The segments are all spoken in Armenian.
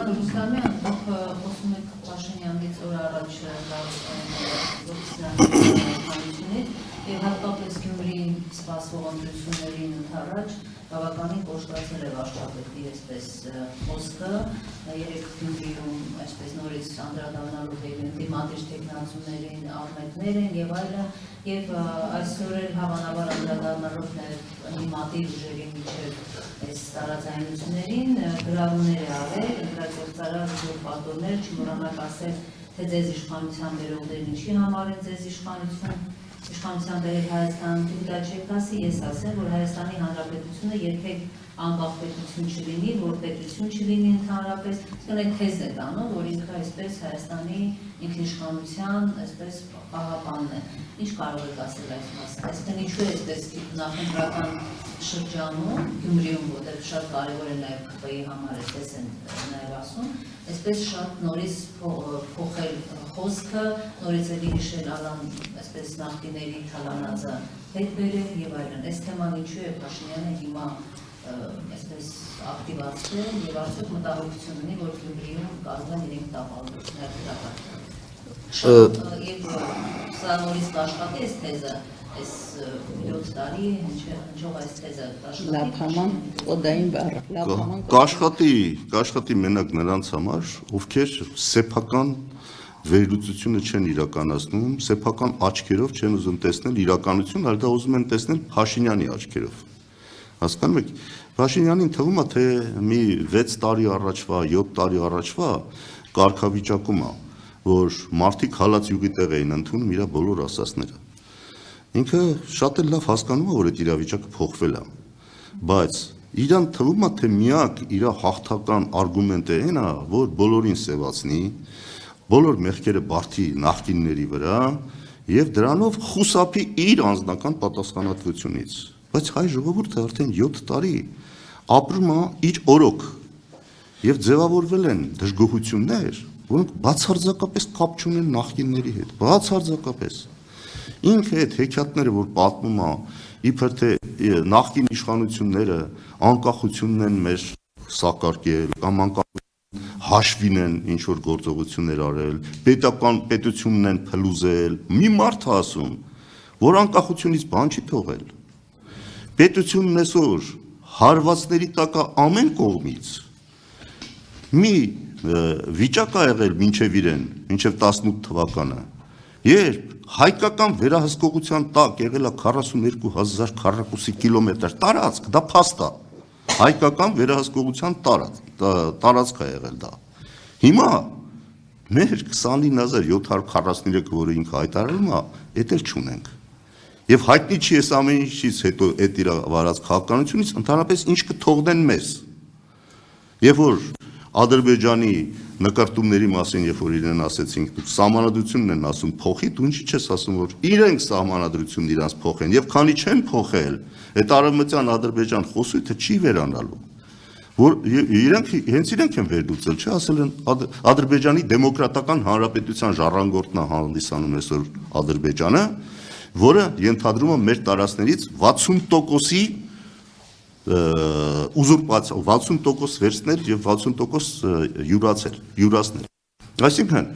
Ռուստամյան, խոսում եք Փաշինյանից օր առաջ եւ հատկապես Գյումրիին սպասվող ընտրություններին ընդառաջ բավականին կոշտացել է վարչապետի այսպես խոսքը, երեք Գյումրիում այսպես նորից անդրադառնալու դիմադիր տեխնացուներին, արմատներ են եւ այլն, եւ այսօր էլ հավանաբար անդրադառնալով նաեւ դիմադիր ուժերի միջև այս տարածայնություններին գրառումներ է արել, ընտրագործարար պատորներ, չմոռանաք ասել, թե ձեզ իշխանության վերողներն ինչի համար են ձեզ իշխանության բերել Հայաստան, դուք դա չեք ասի, ես ասեմ, որ Հայաստանի Հանրապետությունը երբեք անկախ պետություն չլինի, որ պետություն չլինի ընդհանրապես, այսինքն այդ թեզն է տանում, որ ինքը այսպես Հայաստանի ինքնիշխանության այսպես պահապանն է։ Ինչ կարող եք ասել այս մասին, այսինքն ինչու է այսպես նախընտրական շրջանում, Գյումրիում, որտեղ շատ կարևոր է նաև ԿՊ-ի համար, այսպես են նաև ասում, այսպես շատ նորից փոխել խոսքը, նորից էլի հիշել Ալան, այսպես նախկիների թալանածը հետ բերել եւ այլն։ Այս թեման ինչու է Փաշինյանը հիմա այսպես ակտիվացրել եւ արդյոք մտահոգություն ունի, որ Գյումրիում կազմեն իրենք տապալություններ եւ սա նորից կաշխատի այս թեզը, այս 7 տարի հնչող այս թեզը լափաման կոդային բառը կաշխատի մենակ նրանց համար, ովքեր սեփական վերլուծությունը չեն իրականացնում, սեփական աչքերով չեն ուզում տեսնել իրականություն, այլ դա ուզում են տեսնել Փաշինյանի աչքերով։ Հասկանում եք, Փաշինյանին թվում է, թե մի 6 տարի առաջվա, 7 տարի առաջվա կարգավիճակում է, որ մարդիկ հալած յուղի տեղ էին ընդունում իր բոլոր ասածները։ Ինքը շատ էլ լավ հասկանում է, որ այդ իրավիճակը փոխվել է, բայց իրան թվում է, թե միակ իր հաղթական արգումենտը այն է, որ բոլորին սևացնի, բոլոր մեղքերը բարդի նախկինների վրա եւ դրանով խուսափի իր անձնական պատասխանատվությունից։ Բայց հայ ժողովուրդը արդեն 7 տարի ապրում է իր օրոք եւ ձևավորվել են դժգոհություններ, որոնք բացարձակապես կապ չունեն նախկինների հետ, բացարձակապես։ Ինքը այդ հեքիաթները, որ պատմում է, իբր թե նախկին իշխանությունները անկախությունն են մեր սակարկել կամ հաշվին են ինչ-որ գործողություններ արել, պետությունն են փլուզել, մի մարդ է ասում, որ անկախությունից բան չի թողել։ Պետությունն այսօր հարվածների տակ է ամեն կողմից։ Մի վիճակ է եղել մինչև իրեն, մինչև 18 թվականը, երբ հայկական վերահսկողության տակ եղել է 42,000 քառակուսի կիլոմետր տարածք, դա փաստ է, հայկական վերահսկողության տարածք է եղել դա։ Հիմա մեր 29,743, որը ինքը հայտարարում է, էդ էլ չունենք։ Եվ հայտնի չի այս ամեն ինչից հետո այդ իր վարած քաղաքականությունից ընդհանրապես ինչ կթողնեն մեզ։ Երբ որ Ադրբեջանի նկարտումների մասին, երբ որ իրեն ասեցինք, դուք սահմանադրությունն են ասում փոխի, դու ինչի չես ասում, որ իրենք սահմանադրությունն իրանց փոխեն, եւ քանի չեն փոխել, այդ արևմտյան Ադրբեջան խոսույթը չի վերանալու, որ իրենք են վերլուծել, չէ, ասել են Ադրբեջանի դեմոկրատական հանրապետության ժառանգորդն է հանդիսանում այսօր Ադրբեջանը, որը ենթադրում է մեր տարածքներից 60%-ի ուզուրպացիա, 60% վերցնել եւ 60% յուրացնել։ Այսինքն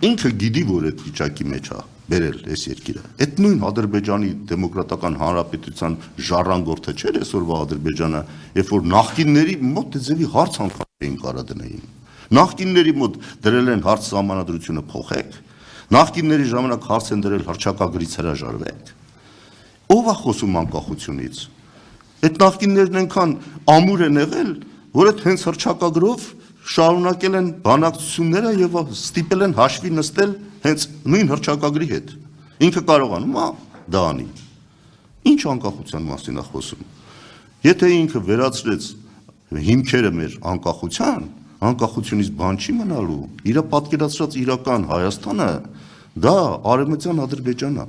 ինքը գիտի, որ այդ վիճակի մեջ է բերել այս երկիրը։ Այդ նույն Ադրբեջանի դեմոկրատական հանրապետության ժառանգորդը չէր այսօրվա Ադրբեջանը, երբ որ նախկինների մոտ դեպի հարց անգամ էին կարա դնեին։ Նախկինների մոտ դրել են հարց սահմանադրությունը փոխեք, նախկինների ժամանակ հարց են դրել հռչակագրից հրաժարվեք։ Ո՞վ է խոսում անկախությունից։ Այդ նախկիններն այնքան ամուր են եղել, որ այդ հենց հռչակագրով շարունակել են բանակցությունները եւ ստիպել են հաշվի նստել հենց նույն հռչակագրի հետ։ Ինքը կարողանում է դա անի։ Ինչ անկախության մասին է խոսում։ Եթե ինքը վերացրեց հիմքերը մեր անկախությունից բան չի մնալու։ Իր պատկերացրած իրական Հայաստանը դա արևմտյան Ադրբեջանն է։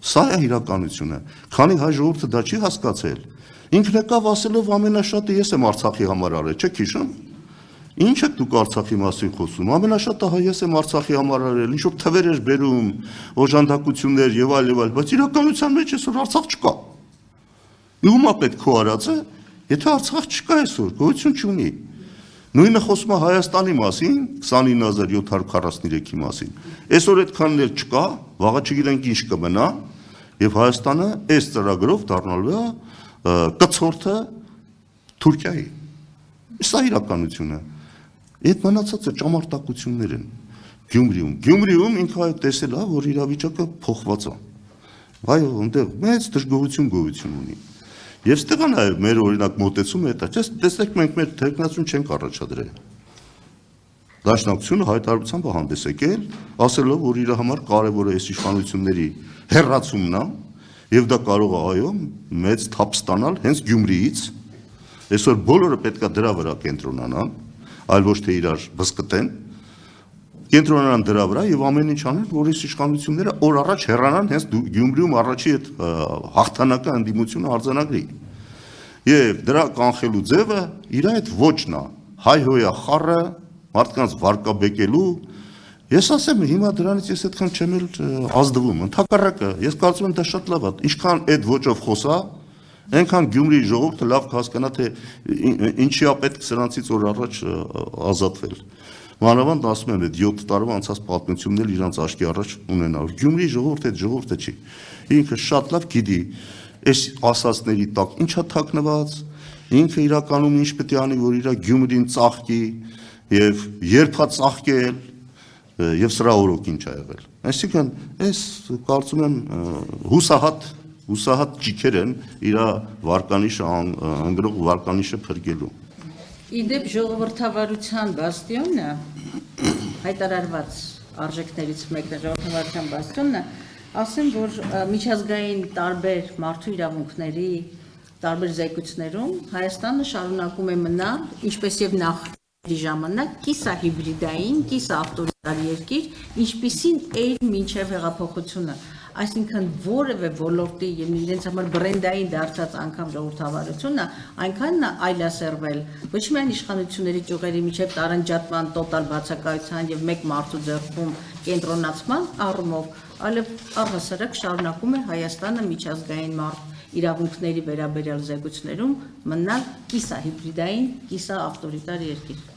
Սա է իրականությունը։ Քանի հայ ժողովուրդը դա չի հասկացել, ինքն եկավ ասելով ամենաշատը ես եմ Արցախի համար արել, չեք հիշում։ Ինչ եք դուք Արցախի մասին խոսում։ Ամենաշատը հայ ես եմ Արցախի համար արել, ինչ որ թվեր էր բերում, օժանդակություններ եւ այլ, բայց իրականության մեջ այսօր Արցախ չկա։ Ումա պետք քո արածը Եթե Արցախ չկա այսօր, գոյություն չունի։ Նույնը խոսում է Հայաստանի մասին, 29743-ի մասին։ Այսօր այդքանն էլ չկա, վաղը չգիտենք ինչ կմնա, եւ Հայաստանը այս ծրագրով դառնալու է կցորդը Թուրքիայի։ Սա իրականությունը։ Այդ մնացածը ճամարտակություններ են։ Գյումրիում ինքը այդ տեսել է, որ իրավիճակը փոխված է։ Այո, այնտեղ մեծ դժգոհություն գոյություն ունի։ Եվ ստեղ է նաև մեր օրինակ մոտեցումը է դա, տեսեք մենք մեր թեկնածուն չենք առաջադրել։ Դաշնակցությունը հայտարարությամբ է հանդես եկել, ասելով, որ իր համար կարևոր է այս իշխանությունների հեռացումն է, եւ դա կարող է այո մեծ թափ ստանալ հենց Գյումրիից։ Այսօր բոլորը պետք է դրա վրա կենտրոնանան, այլ ոչ թե իրար բզկտեն, կենտրոնանան դրա վրա եւ ամեն ինչ անեն, որ այս իշխանությունները օր առաջ հեռանան հենց Գյումրիում առաջի այդ հաղթանակը ընդդիմությունը արձանագրի։ Եվ դրա կանխելու ձևը իր այդ ոչն է, հայ-հոյա խառը, մարդկանց վարկաբեկելու։ Ես ասեմ, հիմա դրանից ես այդքան չեմ էլ ազդվում, ընդհակառակը, ես կարծում եմ դա շատ լավ է, ինչքան այդ ոճով խոսա, այնքան Գյումրիի ժողովուրդը լավ կհասկանա, թե ինչի է պետք սրանցից օր առաջ ազատվել։ Մանավանդ ասում եմ, այդ 7 տարվա անցած պատմությունն էլ իրանց աչքի առաջ ունենալ։ Գյումրիի ժողովուրդը այդ ժողովուրդը չի։ Ինքը շատ լավ գիտի, այս ասածների տակ ինչա թաքնված, ինքը իրականում ինչ պետք է անի, որ իր Գյումրին ծաղկի եւ երբ է ծաղկել եւ սրա օրոք ինչ ա եղել։ Այսինքն, այս կարծում եմ հուսահատ ճիքեր են իր վարկանիշը անգրող վարկանիշը փրկելու։ Իդեպ ժողովրդավարության բաստիոնը հայտարարված արժեքներից մեկն է ժողովրդավարության բաստիոնը, ասեմ, որ միջազգային տարբեր մարդու իրավունքների տարբեր զեկույցներում Հայաստանը շարունակում է մնալ, ինչպես եւ նախ ժամանակ կիսահիբրիդային, կիսաավտորիտար երկիր, ինչպիսին էր մինչև հեղափոխությունը, այսինքն որևէ ոլորտի եւ իրենց համար բրենդային դարձած անգամ ժողովրդավարությունը այնքան այլասերվել, ոչ միայն իշխանությունների ճյուղերի միջև տարանջատման, տոտալ բացակայության եւ մեկ մարդու ձեռքում կենտրոնացման առումով, այլև առհասարակ շարունակում է Հայաստանը միջազգային իրավունքների վերաբերյալ զեկույցներում մնալ կիսահիբրիդային, կիսաավտորիտար երկիր։